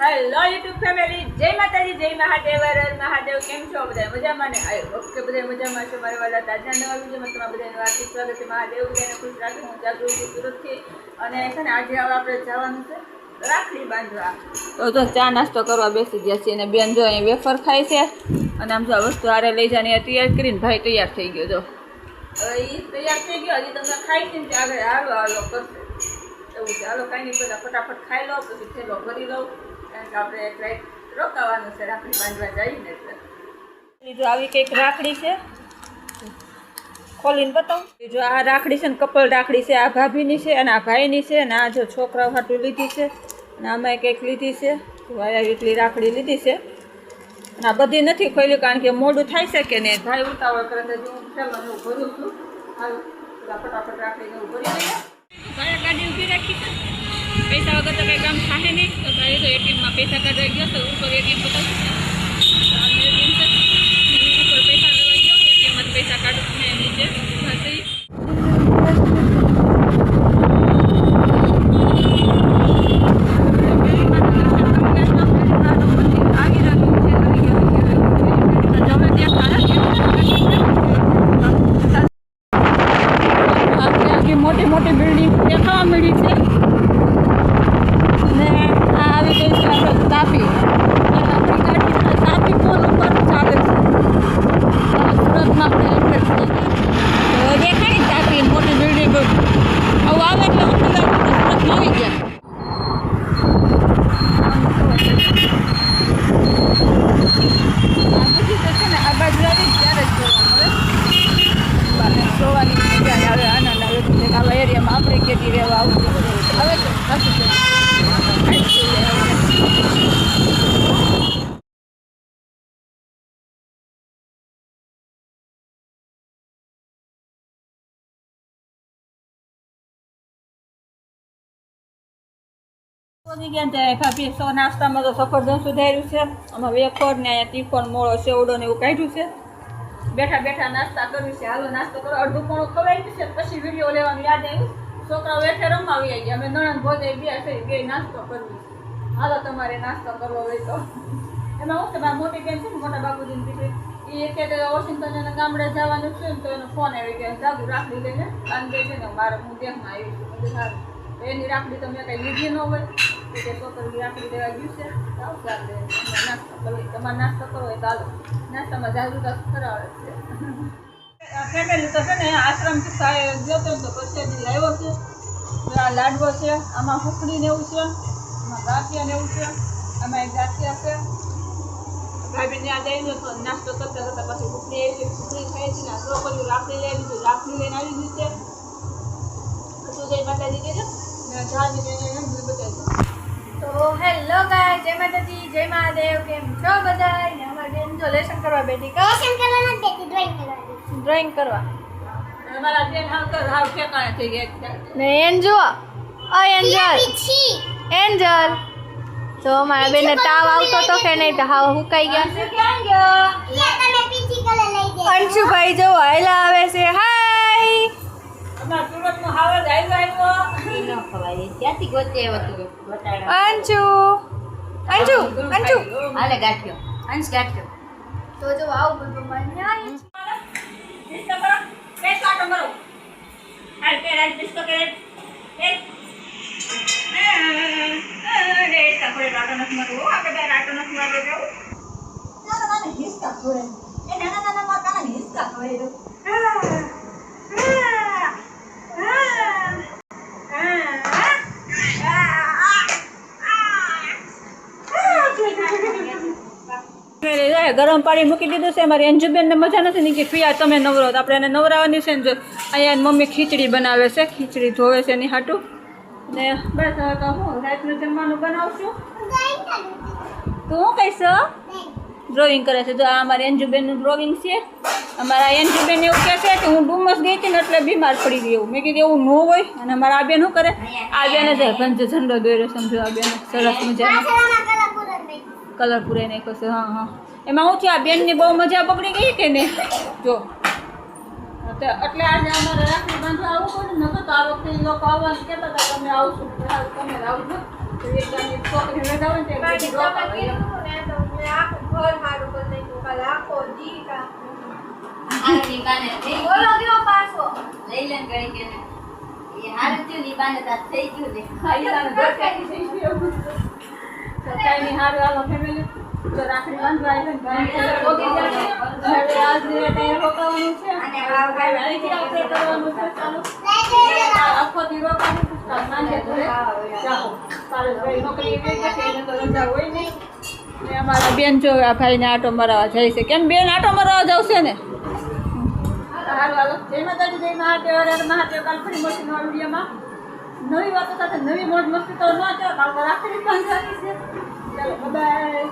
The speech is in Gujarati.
હેલો યુટ્યુબ ફેમિલી, જય માતાજી, જય મહાદેવ, હર મહાદેવ. કેમ છો બધા? મજામાં ને? ઓકે, બધા મજામાં છો. મારા વાલા તાજા નવા વિડીયોમાં તમારા બધાનું હાર્દિક સ્વાગત છે. મહાદેવ બધાને ખુશ રાખે. હું જાગૃતિ સુરતથી. અને છે ને આજે હવે આપણે જવાનું છે રાખડી બાંધવા. તો ચા નાસ્તો કરવા બેસી ગયા છીએ અને બેન જો અહીં વેફર ખાય છે અને આમ જો વસ્તુ હારે લઈ જવાની તૈયાર કરીને ભાઈ તૈયાર થઈ ગયો. જો હવે એ તૈયાર થઈ ગયો, હજી તમને ખાઈ છે ને આગળ હાલો હાલો કરશે એવું છે. હાલો કાંઈ નહીં, બધા ફટાફટ ખાઈ લો, પછી થેલો ભરી લઉં, કારણ કે આપણે એક રાઈટ રોકાવાનું છે રાખડી બાંધવા જઈને. એટલે જો આવી કંઈક રાખડી છે, ખોલીને બતાવું. જો આ રાખડી છે ને કપલ રાખડી છે, આ ભાભીની છે અને આ ભાઈની છે, અને આ જો છોકરાઓ હાટું લીધી છે, અને આમાં કંઈક લીધી છે. એટલી રાખડી લીધી છે અને આ બધી નથી ખોલી, કારણ કે મોડું થાય છે કે નહીં. ભાઈ ઉતાવળ કરે તો હું ચાલો એવું ભરું છું. હાલો ફટાફટ રાખડીને એવું ભરી લઈએ. ભાઈ ગાડી ઊભી રાખી છે, પૈસા વગર તો કંઈ કામ થાય નહીં. તો ભાઈ તો એટીએમમાં પૈસા કાઢવા ગયો તો ઉપર એટીએમ બતાવું ઉપર પૈસા લેવા ગયો, એટીએમમાં પૈસા કાઢું ને નીચે મોટી મોટી બિલ્ડિંગ દેખાવા મળી છે. ને આ આવી ગઈ છે આપણે તાપી. આપણી ગાડી તાપી પુલ ઉપર ચાલે છે. સુરતમાં આપણે એડ્રેસ થઈ ગઈ તો દેખાય તાપી મોટી બિલ્ડિંગ. આવું આવે એટલે આપણી ગાડી સુરતમાં આવી ગયા. આ બધી તો છે ને આ બાજુ આવી ત્યારે જ જોવા મળે. જોવાની મજા આવે, આનંદ આવે. આવા એરિયામાં આપણે કેટી રહેવા આવતું હવે તો ખાસું છે. ભાભી સો નાસ્તામાં તો સફરજન સુધાર્યું છે, આમાં વેફર ને અહીંયા તીખોન મોળો સેવડો ને એવું કાઢ્યું છે. બેઠા બેઠા નાસ્તા કરવી છે. હાલો નાસ્તો કરો. અડધું પોણું ખવાઈ ગયું છે, પછી વિડીયો લેવાનું યાદ આવ્યું. છોકરાઓ વેઠે રમવા આવી ગયા. અમે નણંદ ભોજાઈ બે થઈ બે નાસ્તો કરવી. હાલો તમારે નાસ્તો કરવો હોય તો. એમાં હું છે મારી મોટી બેન છે ને, મોટા બાપુજીની દીકરી, એ કે વોશિંગ્ટન એને ગામડે જવાનું છે ને, તો એનો ફોન આવી ગયો. જાગુ રાખડી લઈને બાંધી છે ને મારે હું દેખમાં આવી છું. બધું સારું. એની રાખડી તમે કંઈ લીધી ન હોય કે છોકરી રાખડી લેવા ગયું છે, નાસ્તો કરવો. તમારે નાસ્તો કરવો હોય તો હાલો. નાસ્તામાં જાગૃતા કરાવે છે. ફેમિલી તો છે ને આશ્રમથી ગયો તો પ્રસાદી લાવ્યો છે. આ લાડવો છે, આમાં હુકડી ને એવું છે, આમાં ગાંઠિયા ને એવું છે, આમાં એક ગાંઠિયા છે. ભાભી ત્યાં જઈને તો નાસ્તો કરતા કરતા પછી હુકડી આવી છે, હુકડી ખાઈ છે ને છોકરીઓ રાખડી લઈ લીધી, રાખડી લઈને આવી ગઈ છે. તું જઈ માતાજી કહેજો ને જાવી જઈને બતાવી. તો હેલો ગાય, જય માતાજી, જય મહાદેવ. કેમ છો બધા? ને અમારી બેન જો લેસન કરવા બેઠી. લેસન કરવા નથી બેઠી, ડ્રોઈંગ કરવા. ડ્રોઈંગ કરવા. અમારા બેન હાવ ઠેકાણે થઈ ગયા. ને એન્જો, ઓ એન્જલ, એન્જલ. તો મારા બેનને તાવ આવતો તો કે નહીં, તો હાવ હુકાઈ ગયા. ક્યાં ગયો? તમે પીછી કલર લઈ દે. અંશુભાઈ જો હાયલા આવે છે. હાય. અમાર સુરતનો હાવ જ આવ્યો. ન ખવાય ક્યાંથી ગોતે હતું બતાડા. અંશુ, અંશુ, અંશુ હાલે ગાંઠ્યો, અંશ ગાંઠ્યો. તો જો આવું બધું મને આય ડિસ્કો કે કાટો મારો. હાલ કે રાજ ડિસ્કો કરે એક રે સપરે રાટો નસ મારો. આપણે બે રાટો નસ મારો જો ના ના હિસ્કા છોડે એ નાના નાના માતા ને હિસ્કા ખવાય દો. ગરમ પાણી મૂકી દીધું છે. મારી અંજુબેનને મજા નથી ને કે પિયા તમે નવરો, આપણે એને નવરાવાની છે ને. જો અહીંયા મમ્મી ખીચડી બનાવે છે, ખીચડી ધોવે છે એની હાટું. ને બસ હવે તો હું રાતનું જમવાનું બનાવશું. તું શું કહીશ? ડ્રોઈંગ કરે છે. જો આ અમારી અંજુબેનનું ડ્રોઈંગ છે. અમારા અંજુબેન એવું કહે છે કે હું ડુમસ ગઈ હતી ને એટલે બીમાર પડી ગઈ. એવું મેં કીધું એવું ન હોય. અને અમારા આ બેન શું કરે? આ બેને જે પંચ ઝંડો દોર્યો સમજો. આ બેને સરસ મજાનો કલર પૂરાઈ નાખ્યો છે. હા હા, એમાં હું થયું આ બેનની બહુ મજા પકડી ગઈ કે નહીં. જો એટલે આજે અમારે રાખડી બાંધવા આવવું પડે. નકર તો આ વખતે લોકો આવવાનું કહેતા હતા તમે આવશો, તમે આવજો. તો એક ગામની છોકરી લગાવે ને તે બધી રોકાવે એમ. આની બાને થઈ લઈ લેન ગઈ કે ને એ હારું થયું ની બાને તાર થઈ ગયું ને ખાઈલાને દરકારી થઈ ગયું. તો કાંઈ નહીં, હારું હાલો ફેમિલી. તો રાખડી બાંધવા આવી ને ભાઈ પોગી ગયા છે. હવે આજ ટાઈમ રોકાવાનું છે અને અહીંથી આપણે કરવાનું છે ચાલુ. આખો દી રોકાવાનું છે. સાંજે ઘરે જાઓ. કાલે ભાઈ નોકરી ગઈ છે એને તો રજા હોય નહીં. ને અમારા બેન જો આ ભાઈને આટો મરાવા જાય છે. કેમ બેન આટો મરાવા જાવશે ને? હાલો હાલો. જય માતાજી, જય મહાદેવ. હર મહાદેવ. કાલ ફરી મળશું નવા વિડીયોમાં નવી વાતો સાથે નવી મોજ મસ્તી તો ન ચાલો. કાલ રાખડી બાંધવાની છે. ચાલો બાય.